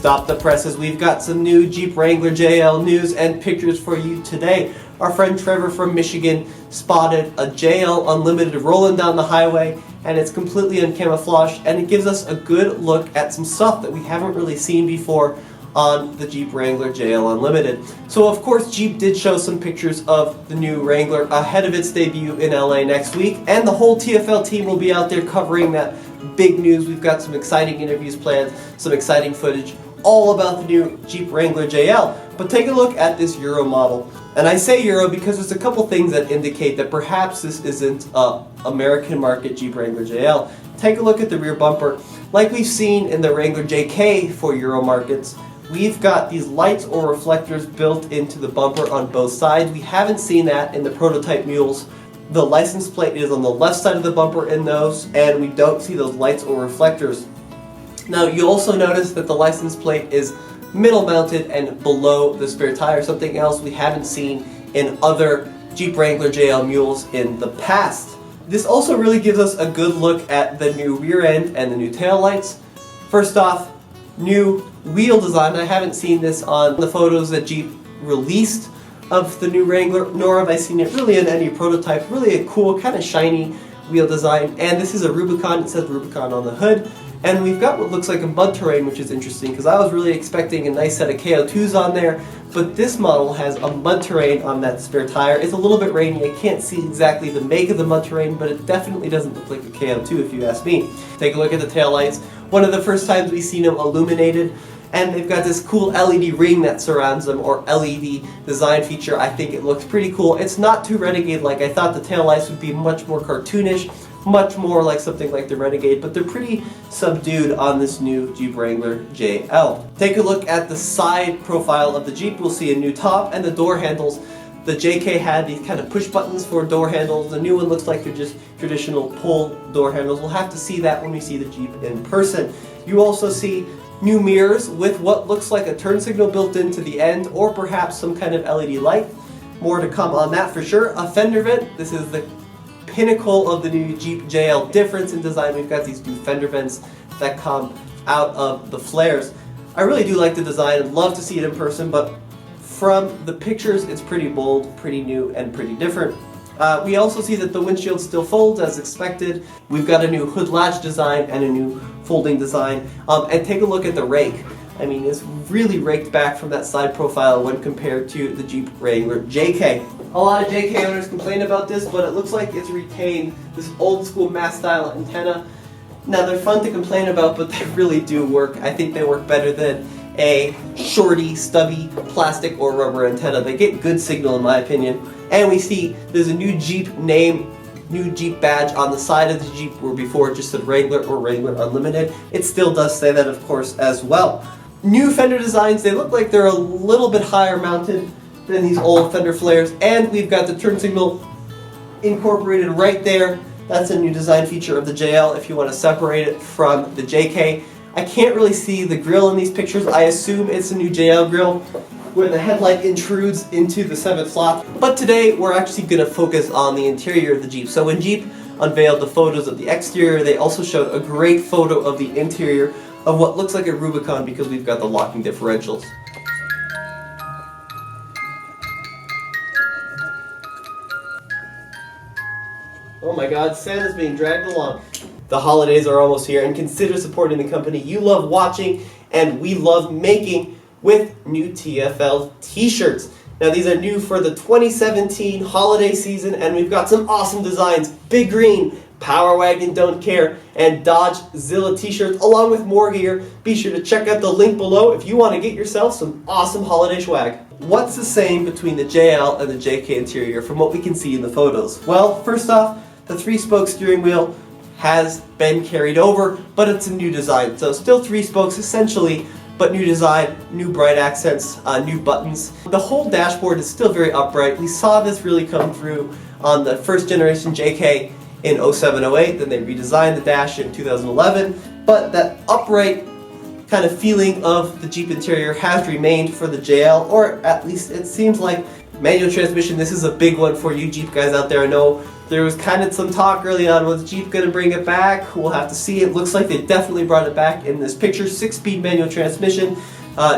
Stop the presses, we've got some new Jeep Wrangler JL news and pictures for you today. Our friend Trevor from Michigan spotted a JL Unlimited rolling down the highway, and it's completely uncamouflaged, and it gives us a good look at some stuff that we haven't really seen before on the Jeep Wrangler JL Unlimited. So of course Jeep did show some pictures of the new Wrangler ahead of its debut in LA next week, and the whole TFL team will be out there covering that big news. We've got some exciting interviews planned, some exciting footage, all about the new Jeep Wrangler JL. But take a look at this Euro model. And I say Euro because there's a couple things that indicate that perhaps this isn't a American market Jeep Wrangler JL. Take a look at the rear bumper. Like we've seen in the Wrangler JK for Euro markets, we've got these lights or reflectors built into the bumper on both sides. We haven't seen that in the prototype mules. The license plate is on the left side of the bumper in those, and we don't see those lights or reflectors. Now you also notice that the license plate is middle mounted and below the spare tire, something else we haven't seen in other Jeep Wrangler JL mules in the past. This also really gives us a good look at the new rear end and the new tail lights. First off, new wheel design. I haven't seen this on the photos that Jeep released of the new Wrangler, nor have I seen it really in any prototype. Really a cool, kind of shiny wheel design. And this is a Rubicon. It says Rubicon on the hood. And we've got what looks like a mud terrain, which is interesting because I was really expecting a nice set of KO2s on there, but this model has a mud terrain on that spare tire. It's a little bit rainy. I can't see exactly the make of the mud terrain, but it definitely doesn't look like a KO2 if you ask me. Take a look at the taillights. One of the first times we've seen them illuminated, and they've got this cool LED ring that surrounds them, or LED design feature. I think it looks pretty cool. It's not too Renegade like I thought. The taillights would be much more cartoonish, much more like something like the Renegade, but they're pretty subdued on this new Jeep Wrangler JL. Take a look at the side profile of the Jeep. We'll see a new top and the door handles. The JK had these kind of push buttons for door handles. The new one looks like they're just traditional pull door handles. We'll have to see that when we see the Jeep in person. You also see new mirrors with what looks like a turn signal built into the end, or perhaps some kind of LED light. More to come on that for sure. A fender vent. This is the pinnacle of the new Jeep JL difference in design. We've got these new fender vents that come out of the flares. I really do like the design. I'd love to see it in person, but from the pictures it's pretty bold, pretty new, and pretty different. We also see that the windshield still folds as expected. We've got a new hood latch design and a new folding design. And take a look at the rake. I mean, it's really raked back from that side profile when compared to the Jeep Wrangler JK. A lot of JK owners complain about this, but it looks like it's retained this old school mass style antenna. Now they're fun to complain about, but they really do work. I think they work better than a shorty, stubby plastic or rubber antenna. They get good signal in my opinion. And we see there's a new Jeep name, new Jeep badge on the side of the Jeep, where before it just said Wrangler or Wrangler Unlimited. It still does say that, of course, as well. New fender designs. They look like they're a little bit higher mounted than these old fender flares, and we've got the turn signal incorporated right there. That's a new design feature of the JL if you want to separate it from the JK. I can't really see the grille in these pictures. I assume it's a new JL grille where the headlight intrudes into the 7th slot. But today we're actually going to focus on the interior of the Jeep. So when Jeep unveiled the photos of the exterior, they also showed a great photo of the interior of what looks like a Rubicon because we've got the locking differentials. Oh my God, Santa's being dragged along. The holidays are almost here, and consider supporting the company you love watching and we love making with new TFL t-shirts. Now these are new for the 2017 holiday season, and we've got some awesome designs. Big Green, Power Wagon Don't Care, and Dodge Zilla t-shirts, along with more gear. Be sure to check out the link below if you want to get yourself some awesome holiday swag. What's the same between the JL and the JK interior from what we can see in the photos? Well, first off, the 3-spoke steering wheel has been carried over, but it's a new design. So still 3 spokes essentially, but new design, new bright accents, new buttons. The whole dashboard is still very upright. We saw this really come through on the first generation JK in 07-08, then they redesigned the dash in 2011, but that upright kind of feeling of the Jeep interior has remained for the JL, or at least it seems like Manual transmission, this is a big one for you Jeep guys out there. I know there was kind of some talk early on, was Jeep going to bring it back? We'll have to see. It looks like they definitely brought it back in this picture. 6-speed manual transmission,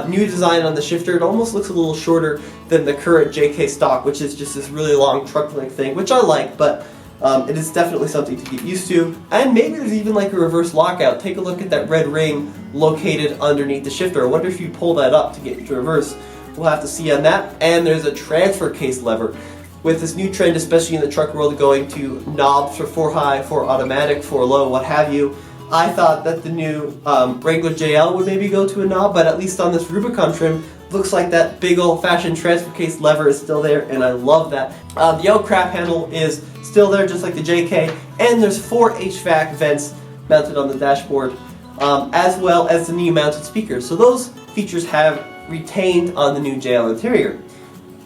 new design on the shifter. It almost looks a little shorter than the current JK stock, which is just this really long truck length thing, which I like, but it is definitely something to get used to. And maybe there's even like a reverse lockout. Take a look at that red ring located underneath the shifter. I wonder if you pull that up to get into reverse. We'll have to see on that. And there's a transfer case lever. With this new trend, especially in the truck world, going to knobs for 4 high, 4 automatic, 4 low, what have you, I thought that the new Wrangler JL would maybe go to a knob, but at least on this Rubicon trim, looks like that big old-fashioned transfer case lever is still there, and I love that. The L crap handle is still there, just like the JK, and there's 4 HVAC vents mounted on the dashboard, as well as the new mounted speakers. So those features have retained on the new JL interior.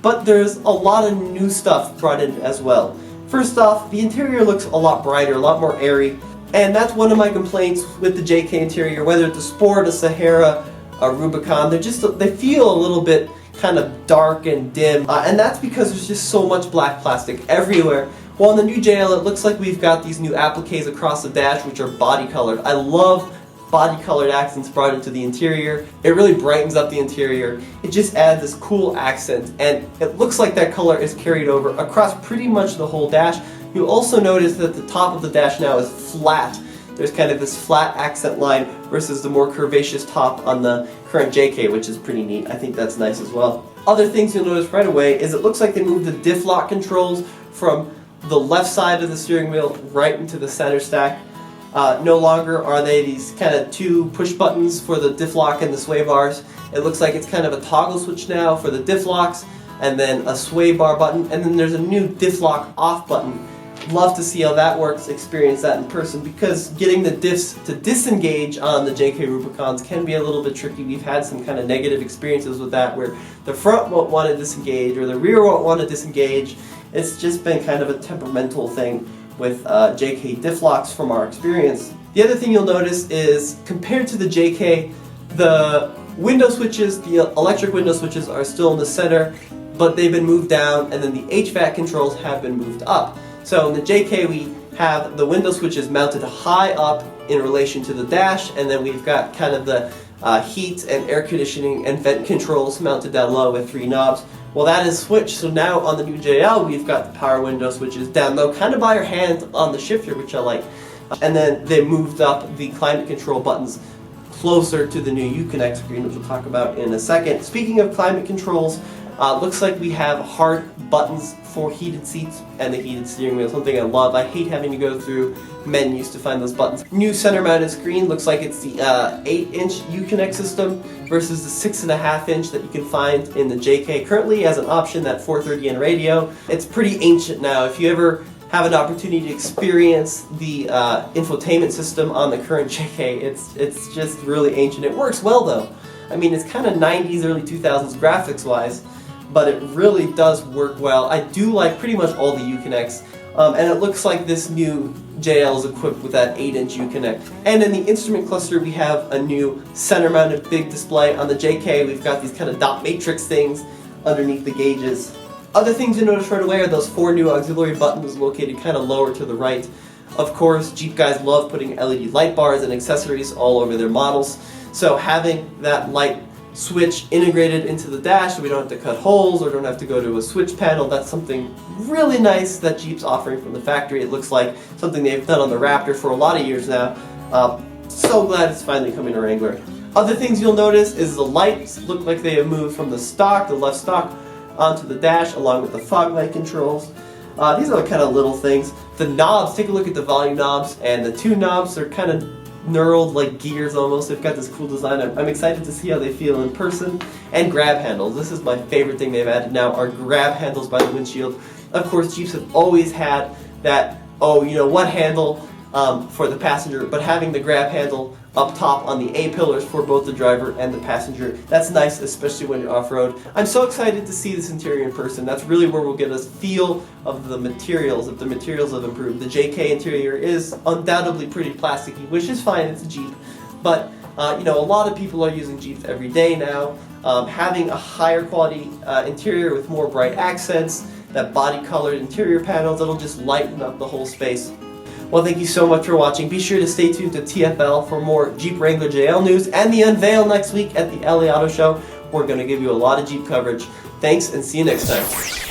But there's a lot of new stuff brought in as well. First off, the interior looks a lot brighter, a lot more airy, and that's one of my complaints with the JK interior, whether it's a Sport, a Sahara, a Rubicon. They feel a little bit kind of dark and dim, and that's because there's just so much black plastic everywhere. Well, in the new JL, it looks like we've got these new appliques across the dash, which are body colored. I love body colored accents brought into the interior. It really brightens up the interior. It just adds this cool accent, and it looks like that color is carried over across pretty much the whole dash. You'll also notice that the top of the dash now is flat. There's kind of this flat accent line versus the more curvaceous top on the current JK, which is pretty neat. I think that's nice as well. Other things you'll notice right away is it looks like they moved the diff lock controls from the left side of the steering wheel right into the center stack. No longer are they these kind of 2 push buttons for the diff lock and the sway bars. It looks like it's kind of a toggle switch now for the diff locks, and then a sway bar button, and then there's a new diff lock off button. Love to see how that works, experience that in person, because getting the diffs to disengage on the JK Rubicons can be a little bit tricky. We've had some kind of negative experiences with that, where the front won't want to disengage or the rear won't want to disengage. It's just been kind of a temperamental thing with JK diff locks from our experience. The other thing you'll notice is, compared to the JK, the window switches, the electric window switches, are still in the center, but they've been moved down, and then the HVAC controls have been moved up. So in the JK, we have the window switches mounted high up in relation to the dash, and then we've got kind of the heat and air conditioning and vent controls mounted down low with 3 knobs. Well, that is switched, so now on the new JL, we've got the power window switches down low, kind of by your hand on the shifter, which I like. And then they moved up the climate control buttons closer to the new Uconnect screen, which we'll talk about in a second. Speaking of climate controls, looks like we have hard buttons for heated seats and the heated steering wheel, something I love. I hate having to go through menus to find those buttons. New center mounted screen, looks like it's the 8-inch Uconnect system versus the 6.5-inch that you can find in the JK. Currently as an option, that 430N radio. It's pretty ancient now. If you ever have an opportunity to experience the infotainment system on the current JK, it's just really ancient. It works well though. I mean, it's kind of 90s, early 2000s graphics wise, but it really does work well. I do like pretty much all the Uconnects, and it looks like this new JL is equipped with that 8-inch Uconnect. And in the instrument cluster, we have a new center-mounted big display. On the JK, we've got these kind of dot matrix things underneath the gauges. Other things you notice right away are those 4 new auxiliary buttons located kind of lower to the right. Of course, Jeep guys love putting LED light bars and accessories all over their models, so having that light switch integrated into the dash so we don't have to cut holes or don't have to go to a switch panel, that's something really nice that Jeep's offering from the factory. It looks like something they've done on the Raptor for a lot of years now. So glad it's finally coming to Wrangler. Other things you'll notice is the lights look like they have moved from the stock, the left stock, onto the dash, along with the fog light controls. These are kind of little things. The knobs, take a look at the volume knobs, and the 2 knobs are kind of knurled like gears almost. They've got this cool design. I'm excited to see how they feel in person. And grab handles. This is my favorite thing they've added now, are grab handles by the windshield. Of course, Jeeps have always had that, oh, you know what handle for the passenger, but having the grab handle up top on the A-pillars for both the driver and the passenger, that's nice, especially when you're off-road. I'm so excited to see this interior in person. That's really where we'll get a feel of the materials, if the materials have improved. The JK interior is undoubtedly pretty plasticky, which is fine, it's a Jeep, but You know, a lot of people are using Jeeps every day now. Having a higher quality interior with more bright accents, that body colored interior panels, that'll just lighten up the whole space. Well, thank you so much for watching. Be sure to stay tuned to TFL for more Jeep Wrangler JL news and the unveil next week at the LA Auto Show. We're going to give you a lot of Jeep coverage. Thanks and see you next time.